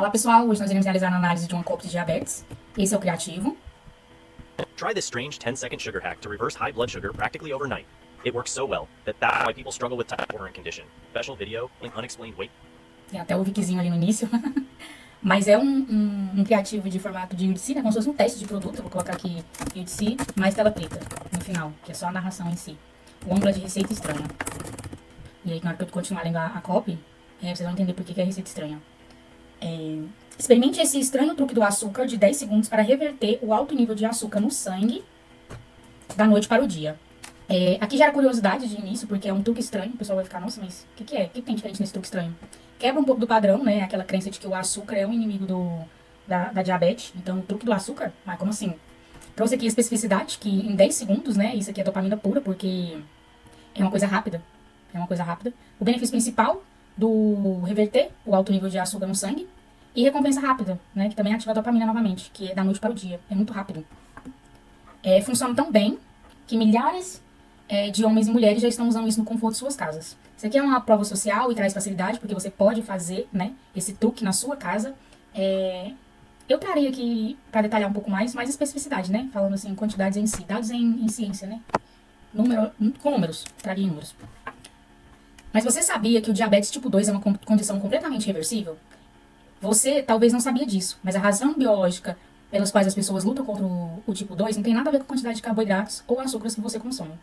Olá pessoal, hoje nós iremos realizar a análise de uma copa de diabetes. Esse é o criativo. Try this strange 10-second sugar hack to reverse high blood sugar practically overnight. It works so well that's why people struggle with type 4 and condition. Special video, link unexplained weight. Tem até o Viczinho ali no início. Mas é um criativo de formato de UDC, né? Como se fosse um teste de produto. Eu vou colocar aqui UDC, mais tela preta no final, que é só a narração em si. O ângulo é de receita estranha. E aí, na hora que eu continuar lendo a copy, vocês vão entender por que é receita estranha. Experimente esse estranho truque do açúcar de 10 segundos para reverter o alto nível de açúcar no sangue da noite para o dia. Aqui gera curiosidade de início, porque é um truque estranho. O pessoal vai ficar, nossa, mas o que é? O que tem diferente nesse truque estranho? Quebra um pouco do padrão, né? Aquela crença de que o açúcar é um inimigo da diabetes. Então, o truque do açúcar, mas como assim? Trouxe aqui a especificidade, que em 10 segundos, né? Isso aqui é dopamina pura, porque é uma coisa rápida. O benefício principal do reverter o alto nível de açúcar no sangue e recompensa rápida, né? Que também ativa a dopamina novamente, que é da noite para o dia. É muito rápido. Funciona tão bem que milhares de homens e mulheres já estão usando isso no conforto de suas casas. Isso aqui é uma prova social e traz facilidade, porque você pode fazer, né, esse truque na sua casa. Eu traria aqui, para detalhar um pouco mais especificidade, né? Falando assim, quantidades em si, dados em ciência, né? Com números, traria números. Mas você sabia que o diabetes tipo 2 é uma condição completamente reversível? Você talvez não sabia disso, mas a razão biológica pelas quais as pessoas lutam contra o tipo 2 não tem nada a ver com a quantidade de carboidratos ou açúcares que você consome.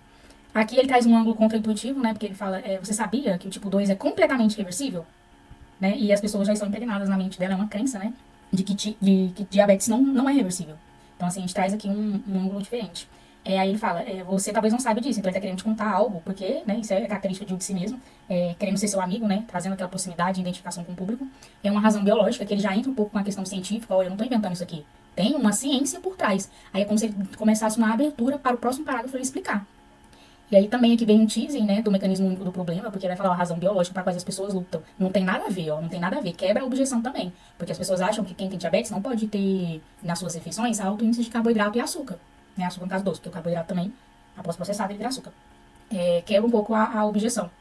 Aqui ele traz um ângulo contraintuitivo, né? Porque ele fala, você sabia que o tipo 2 é completamente reversível? Né? E as pessoas já estão impregnadas na mente dela, é uma crença, né? De que diabetes não é reversível. Então, assim, a gente traz aqui um ângulo diferente. Aí ele fala, você talvez não saiba disso, então ele tá querendo te contar algo, porque, né, isso é característica de si mesmo, querendo ser seu amigo, né, trazendo aquela proximidade, identificação com o público. É uma razão biológica, que ele já entra um pouco com a questão científica, olha, eu não tô inventando isso aqui. Tem uma ciência por trás. Aí é como se ele começasse uma abertura para o próximo parágrafo ele explicar. E aí também aqui vem um teasing, né, do mecanismo único do problema, porque ele vai falar a razão biológica para quais as pessoas lutam. Não tem nada a ver, não tem nada a ver. Quebra a objeção também. Porque as pessoas acham que quem tem diabetes não pode ter, nas suas refeições, alto índice de carboidrato e açúcar. Né, açúcar no caso doce, porque o carboidrato também, após processado, ele vira açúcar. Quebra um pouco a objeção.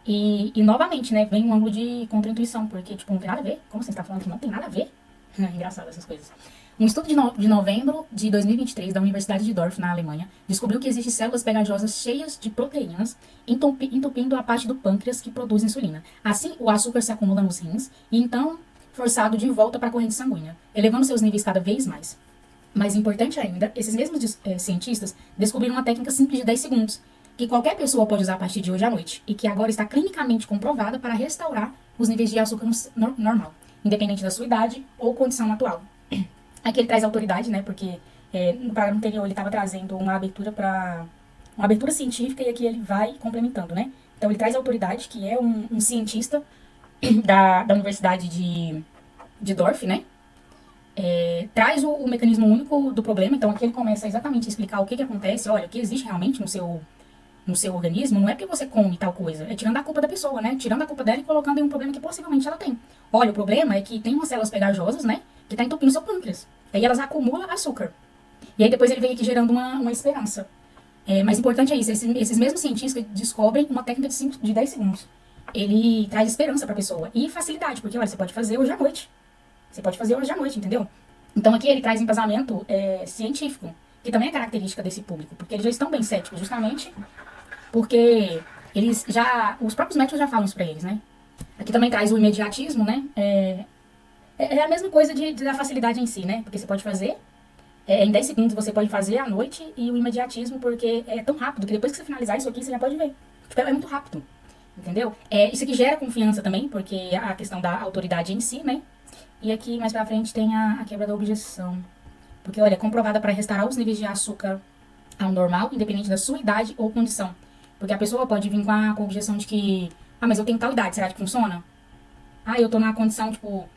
E novamente, né, vem um ângulo de contra-intuição, porque, tipo, não tem nada a ver. Como você está falando que não tem nada a ver? Engraçado essas coisas. Um estudo de novembro de 2023 da Universidade de Dorf, na Alemanha, descobriu que existem células pegajosas cheias de proteínas entupindo a parte do pâncreas que produz insulina. Assim, o açúcar se acumula nos rins e então forçado de volta para a corrente sanguínea, elevando seus níveis cada vez mais. Mais importante ainda, esses mesmos cientistas descobriram uma técnica simples de 10 segundos, que qualquer pessoa pode usar a partir de hoje à noite, e que agora está clinicamente comprovada para restaurar os níveis de açúcar normal, independente da sua idade ou condição atual. Aqui ele traz autoridade, né, porque no parágrafo anterior ele estava trazendo uma abertura científica, e aqui ele vai complementando, né. Então ele traz autoridade, que é um cientista da Universidade de Dorf, né. Traz o mecanismo único do problema. Então aqui ele começa exatamente a explicar o que acontece. Olha, o que existe realmente no seu organismo não é porque você come tal coisa, é tirando a culpa da pessoa, né? Tirando a culpa dela e colocando em um problema que possivelmente ela tem. Olha, o problema é que tem umas células pegajosas, né, que tá entupindo seu pâncreas. Aí elas acumulam açúcar. E aí depois ele vem aqui gerando uma esperança. Mas importante é isso, esses mesmos cientistas descobrem uma técnica de 10 segundos. Ele traz esperança pra pessoa e facilidade, porque olha, você pode fazer hoje à noite. Você pode fazer hoje à noite, entendeu? Então aqui ele traz embasamento científico, que também é característica desse público, porque eles já estão bem céticos, justamente porque os próprios médicos já falam isso pra eles, né? Aqui também traz o imediatismo, né? É a mesma coisa da facilidade em si, né? Porque você pode fazer, em 10 segundos você pode fazer à noite, e o imediatismo porque é tão rápido que depois que você finalizar isso aqui, você já pode ver. Tipo, é muito rápido, entendeu? Isso aqui gera confiança também, porque a questão da autoridade em si, né? E aqui, mais pra frente, tem a quebra da objeção. Porque, olha, é comprovada para restaurar os níveis de açúcar ao normal, independente da sua idade ou condição. Porque a pessoa pode vir com a objeção de que, mas eu tenho tal idade, será que funciona? Eu tô na condição, tipo,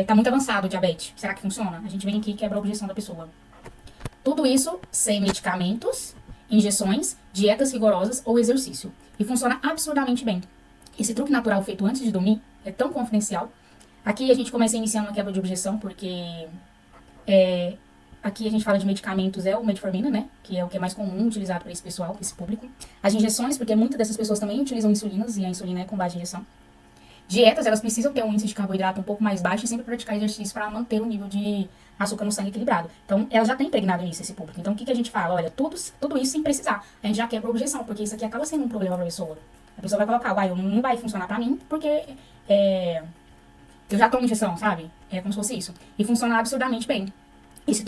tá muito avançado o diabetes, será que funciona? A gente vem aqui e quebra a objeção da pessoa. Tudo isso sem medicamentos, injeções, dietas rigorosas ou exercício. E funciona absurdamente bem. Esse truque natural feito antes de dormir é tão confidencial. Aqui a gente começa iniciando uma quebra de objeção, porque aqui a gente fala de medicamentos, o metformina, né? Que é o que é mais comum utilizado para esse pessoal, para esse público. As injeções, porque muitas dessas pessoas também utilizam insulinas, e a insulina é com base em injeção. Dietas, elas precisam ter um índice de carboidrato um pouco mais baixo e sempre praticar exercício para manter o nível de açúcar no sangue equilibrado. Então, ela já tem impregnado nisso, esse público. Então, o que, que a gente fala? Olha, tudo isso sem precisar. A gente já quebra a objeção, porque isso aqui acaba sendo um problema para a pessoa. A pessoa vai colocar, uai, não vai funcionar para mim, porque eu já tomo injeção, sabe? É como se fosse isso. E funciona absurdamente bem. Esse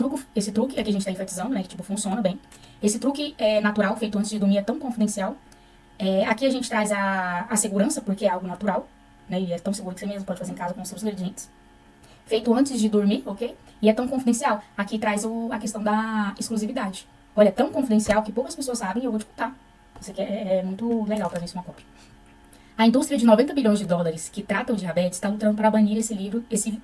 truque é que a gente tá enfatizando, né? Que, tipo, funciona bem. Esse truque natural, feito antes de dormir, é tão confidencial. Aqui a gente traz a segurança, porque é algo natural, né? E é tão seguro que você mesmo pode fazer em casa com os seus ingredientes. Feito antes de dormir, ok? E é tão confidencial. Aqui traz a questão da exclusividade. Olha, é tão confidencial que poucas pessoas sabem e eu vou te contar. Isso aqui é muito legal trazer isso uma cópia. A indústria de 90 bilhões de dólares que trata o diabetes está lutando para banir esse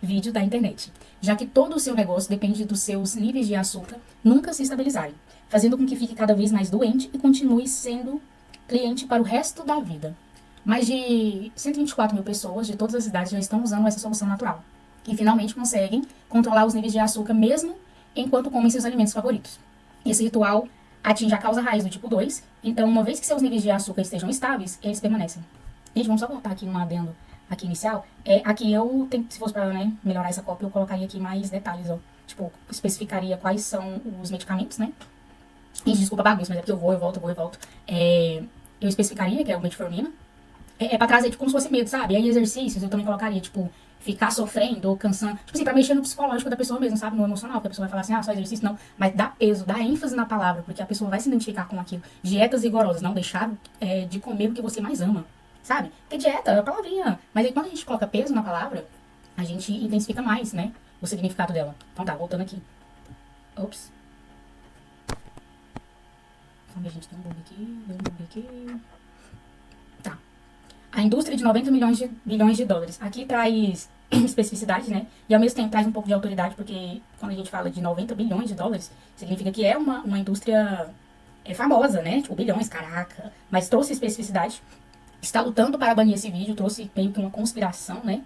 vídeo da internet, já que todo o seu negócio depende dos seus níveis de açúcar nunca se estabilizarem, fazendo com que fique cada vez mais doente e continue sendo cliente para o resto da vida. Mais de 124 mil pessoas de todas as idades já estão usando essa solução natural e finalmente conseguem controlar os níveis de açúcar mesmo enquanto comem seus alimentos favoritos. Esse ritual atinge a causa raiz do tipo 2, então uma vez que seus níveis de açúcar estejam estáveis, eles permanecem. Gente, vamos só voltar aqui um adendo aqui inicial. Aqui eu tenho, se fosse para melhorar essa cópia, eu colocaria aqui mais detalhes, ó. Tipo, especificaria quais são os medicamentos, né? E desculpa a bagunça, mas é porque eu vou e volto. Eu especificaria que é o metformina. Pra trazer, tipo, como se fosse medo, sabe? Aí exercícios eu também colocaria, tipo, ficar sofrendo ou cansando. Tipo assim, pra mexer no psicológico da pessoa mesmo, sabe? No emocional, porque a pessoa vai falar assim, só exercício, não. Mas dá peso, dá ênfase na palavra, porque a pessoa vai se identificar com aquilo. Dietas rigorosas, não deixar de comer o que você mais ama. Sabe? Porque dieta é a palavrinha. Mas aí quando a gente coloca peso na palavra, a gente intensifica mais, né? O significado dela. Então tá, voltando aqui. Ops. Calma aí, gente, deu um bug aqui. Tá. A indústria de 90 bilhões de dólares. Aqui traz especificidade, né? E ao mesmo tempo traz um pouco de autoridade, porque quando a gente fala de 90 bilhões de dólares, significa que é uma indústria famosa, né? Tipo, bilhões, caraca. Mas trouxe especificidade. Está lutando para banir esse vídeo, trouxe meio que uma conspiração, né?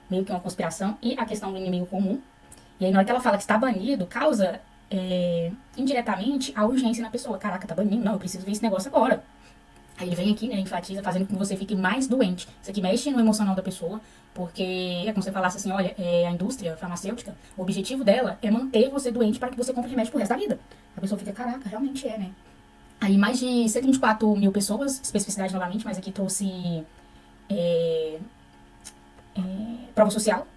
Meio que uma conspiração e a questão do inimigo comum. E aí, na hora que ela fala que está banido, causa indiretamente a urgência na pessoa. Caraca, tá banindo? Não, eu preciso ver esse negócio agora. Aí ele vem aqui, né, enfatiza, fazendo com que você fique mais doente. Isso aqui mexe no emocional da pessoa, porque é como se você falasse assim, olha, a indústria farmacêutica, o objetivo dela é manter você doente para que você compre remédio pro resto da vida. A pessoa fica, caraca, realmente né? Aí mais de 124 mil pessoas, especificidade novamente, mas aqui trouxe prova social,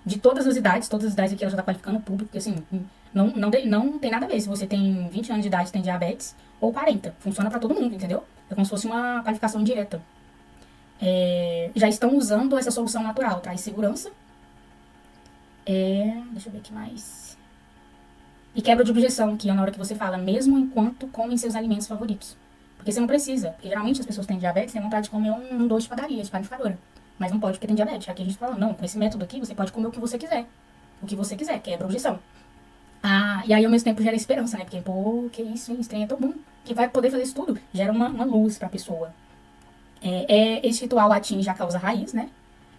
de todas as idades aqui ela já está qualificando o público, porque assim, não tem nada a ver se você tem 20 anos de idade e tem diabetes, ou 40, funciona para todo mundo, entendeu? É como se fosse uma qualificação indireta. Já estão usando essa solução natural, traz segurança, deixa eu ver aqui mais... E quebra de objeção, que é na hora que você fala, mesmo enquanto comem seus alimentos favoritos. Porque você não precisa. Porque geralmente as pessoas que têm diabetes têm vontade de comer um doce de padaria, de panificadora. Mas não pode porque tem diabetes. Aqui a gente fala, não, com esse método aqui você pode comer o que você quiser. O que você quiser, quebra a objeção. E aí ao mesmo tempo gera esperança, né? Porque, pô, que isso, esse trem é tão bom. Que vai poder fazer isso tudo. Gera uma luz pra pessoa. Esse ritual atinge a causa raiz, né?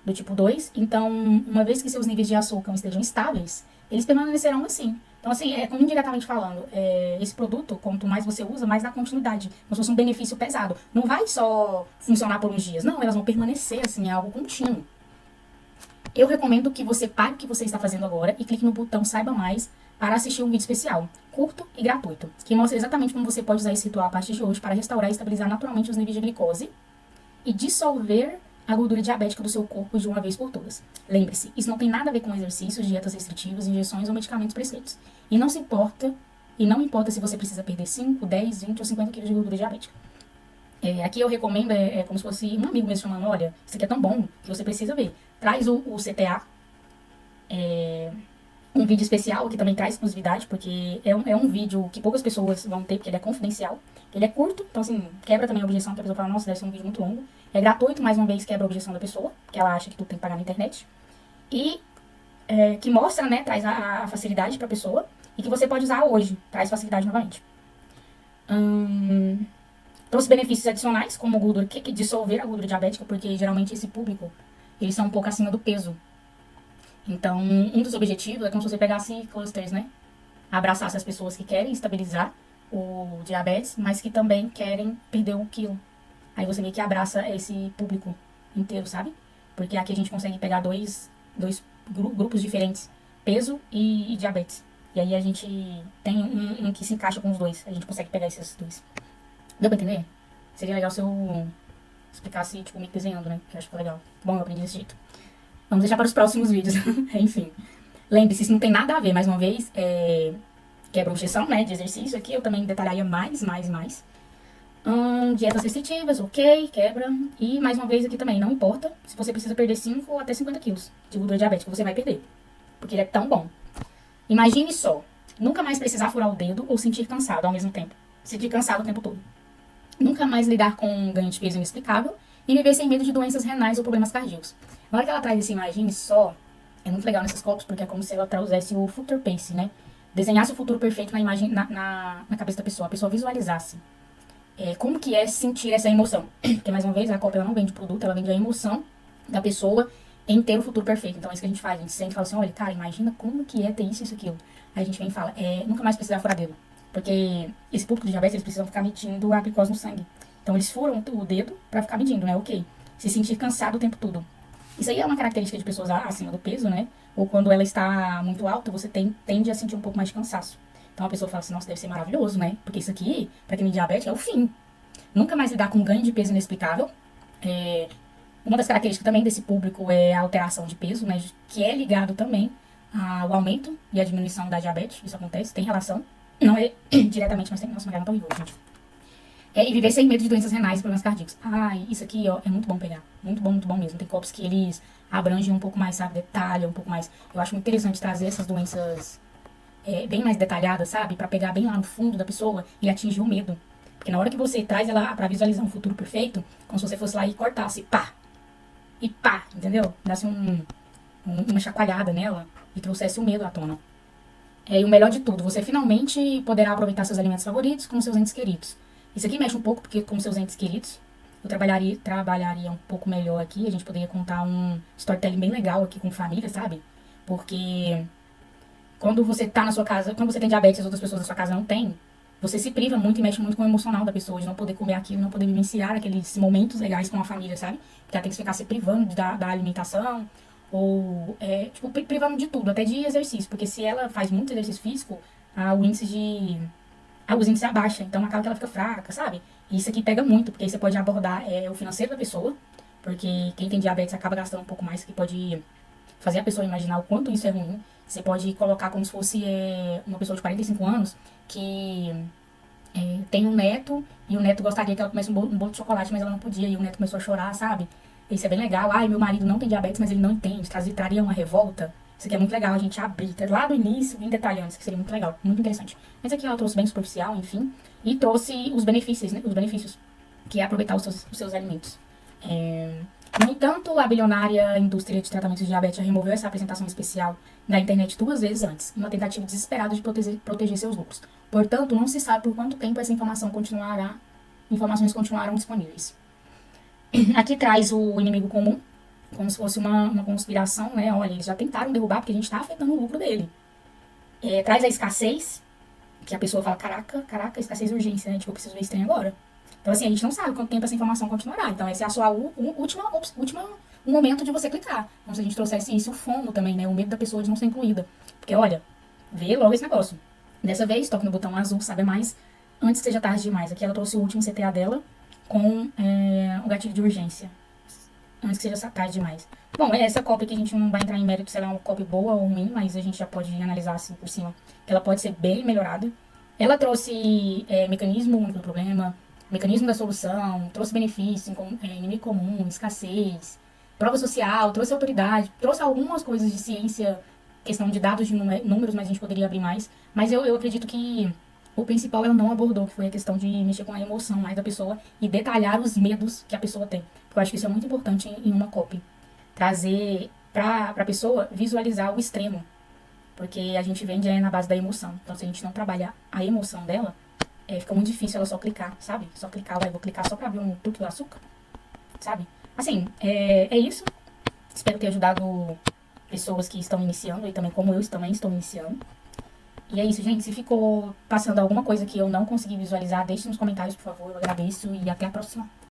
Do tipo 2. Então, uma vez que seus níveis de açúcar estejam estáveis, eles permanecerão assim. Então, assim, como indiretamente falando, esse produto, quanto mais você usa, mais dá continuidade. Como se fosse um benefício pesado. Não vai só funcionar por uns dias. Não, elas vão permanecer, assim, é algo contínuo. Eu recomendo que você pare o que você está fazendo agora e clique no botão Saiba Mais para assistir um vídeo especial, curto e gratuito, que mostra exatamente como você pode usar esse ritual a partir de hoje para restaurar e estabilizar naturalmente os níveis de glicose e dissolver a gordura diabética do seu corpo de uma vez por todas. Lembre-se, isso não tem nada a ver com exercícios, dietas restritivas, injeções ou medicamentos prescritos. E não importa se você precisa perder 5, 10, 20 ou 50 quilos de gordura diabética. Aqui eu recomendo, como se fosse um amigo mesmo chamando, olha, isso aqui é tão bom que você precisa ver. Traz o CTA, um vídeo especial que também traz exclusividade, porque é um vídeo que poucas pessoas vão ter, porque ele é confidencial. Ele é curto, então assim, quebra também a objeção, que a pessoa fala, nossa, deve ser um vídeo muito longo. É gratuito, mais uma vez, quebra a objeção da pessoa, porque ela acha que tudo tem que pagar na internet. E que mostra, né, traz a facilidade pra pessoa, e que você pode usar hoje, traz facilidade novamente. Trouxe benefícios adicionais, como gordura, que dissolver a gordura diabética, porque geralmente esse público, eles são um pouco acima do peso. Então, um dos objetivos é como se você pegasse clusters, né? Abraçasse as pessoas que querem estabilizar o diabetes, mas que também querem perder 1 quilo. Aí você meio que abraça esse público inteiro, sabe? Porque aqui a gente consegue pegar dois grupos diferentes, peso e diabetes. E aí a gente tem um que se encaixa com os dois. A gente consegue pegar esses dois. Deu pra entender? Seria legal se eu explicasse, tipo, me desenhando, né? Que eu acho que foi legal. Bom, eu aprendi desse jeito. Vamos deixar para os próximos vídeos. Enfim. Lembre-se, isso não tem nada a ver, mais uma vez, quebra objeção, né? De exercício aqui, eu também detalharia mais. Dietas restritivas, ok, quebra. E mais uma vez aqui também, não importa se você precisa perder 5 ou até 50 quilos de gordura diabética, você vai perder. Porque ele é tão bom. Imagine só, nunca mais precisar furar o dedo ou sentir cansado ao mesmo tempo. Sentir cansado o tempo todo. Nunca mais lidar com um ganho de peso inexplicável e viver sem medo de doenças renais ou problemas cardíacos. Na hora que ela traz esse imagine só, é muito legal nesses copos, porque é como se ela trouxesse o Future Pace, né? Desenhasse o futuro perfeito na imagem, na cabeça da pessoa. A pessoa visualizasse como que é sentir essa emoção. Porque, mais uma vez, a copa ela não vende produto, ela vende a emoção da pessoa em ter o futuro perfeito. Então, é isso que a gente faz. A gente sente e fala assim, olha, cara, imagina como que é ter isso, isso, aquilo. Aí a gente vem e fala, nunca mais precisar furar dedo. Porque esse público de diabetes, eles precisam ficar medindo a glicose no sangue. Então, eles furam o dedo pra ficar medindo, né? Ok. Se sentir cansado o tempo todo. Isso aí é uma característica de pessoas acima do peso, né? Ou quando ela está muito alta, você tende a sentir um pouco mais de cansaço. Então a pessoa fala assim, nossa, deve ser maravilhoso, né? Porque isso aqui, pra quem tem diabetes, é o fim. Nunca mais lidar com ganho de peso inexplicável. Uma das características também desse público é a alteração de peso, né? Que é ligado também ao aumento e à diminuição da diabetes. Isso acontece, tem relação. Não é diretamente, mas tem. Nossa, minha garganta tá horrível, gente. E viver sem medo de doenças renais e problemas cardíacos. Ai, isso aqui, ó, é muito bom pegar. Muito bom mesmo. Tem copos que eles abrangem um pouco mais, sabe? Detalham um pouco mais. Eu acho muito interessante trazer essas doenças bem mais detalhadas, sabe? Pra pegar bem lá no fundo da pessoa e atingir o medo. Porque na hora que você traz ela pra visualizar um futuro perfeito, como se você fosse lá e cortasse, pá! E pá! Entendeu? Dasse uma chacoalhada nela e trouxesse o medo à tona. E o melhor de tudo, você finalmente poderá aproveitar seus alimentos favoritos com seus entes queridos. Isso aqui mexe um pouco, porque com seus entes queridos, eu trabalharia um pouco melhor aqui. A gente poderia contar um storytelling bem legal aqui com família, sabe? Porque quando você tá na sua casa, quando você tem diabetes e as outras pessoas da sua casa não têm, você se priva muito e mexe muito com o emocional da pessoa, de não poder comer aquilo, não poder vivenciar aqueles momentos legais com a família, sabe? Porque ela tem que ficar se privando da alimentação, ou, privando de tudo, até de exercício. Porque se ela faz muito exercício físico, o índice abaixa, então acaba que ela fica fraca, sabe? E isso aqui pega muito, porque aí você pode abordar o financeiro da pessoa, porque quem tem diabetes acaba gastando um pouco mais, que pode fazer a pessoa imaginar o quanto isso é ruim. Você pode colocar como se fosse uma pessoa de 45 anos que tem um neto, e o neto gostaria que ela comesse um bolo de chocolate, mas ela não podia, e o neto começou a chorar, sabe? Isso é bem legal. Ai, meu marido não tem diabetes, mas ele não entende. Traria uma revolta. Isso aqui é muito legal, a gente abrir lá do início, em detalhando, isso aqui seria muito legal, muito interessante. Mas aqui ela trouxe bem superficial, enfim, e trouxe os benefícios, né? Os benefícios, que é aproveitar os seus alimentos. No entanto, a bilionária indústria de tratamentos de diabetes já removeu essa apresentação especial da internet 2 vezes antes, em uma tentativa desesperada de proteger seus lucros. Portanto, não se sabe por quanto tempo essa informações continuarão disponíveis. Aqui traz o inimigo comum, como se fosse uma conspiração, né? Olha, eles já tentaram derrubar porque a gente está afetando o lucro dele. Traz a escassez, que a pessoa fala, caraca, escassez e urgência, né? Tipo, eu preciso ver esse trem agora. Então, assim, a gente não sabe quanto tempo essa informação continuará. Então, esse é a sua última momento de você clicar. Como se a gente trouxesse isso, o FOMO também, né? O medo da pessoa de não ser incluída. Porque, olha, vê logo esse negócio. Dessa vez, toque no botão azul, sabe mais, antes que seja tarde demais. Aqui ela trouxe o último CTA dela com o gatilho de urgência. Antes que seja tarde demais. Bom, essa cópia aqui a gente não vai entrar em mérito se ela é uma cópia boa ou ruim, mas a gente já pode analisar assim por cima. Ela pode ser bem melhorada. Ela trouxe mecanismo único do problema, mecanismo da solução, trouxe benefício, inimigo comum, escassez, prova social, trouxe autoridade, trouxe algumas coisas de ciência, questão de dados de números, mas a gente poderia abrir mais. Mas eu acredito que o principal ela não abordou, que foi a questão de mexer com a emoção mais da pessoa e detalhar os medos que a pessoa tem. Porque eu acho que isso é muito importante em uma copy. Trazer pra pessoa visualizar o extremo. Porque a gente vende na base da emoção. Então, se a gente não trabalhar a emoção dela, fica muito difícil ela só clicar, sabe? Só clicar, vou clicar só pra ver um tudo do açúcar, sabe? Assim, é isso. Espero ter ajudado pessoas que estão iniciando e também como eu também estou iniciando. E é isso, gente. Se ficou passando alguma coisa que eu não consegui visualizar, deixe nos comentários, por favor. Eu agradeço e até a próxima.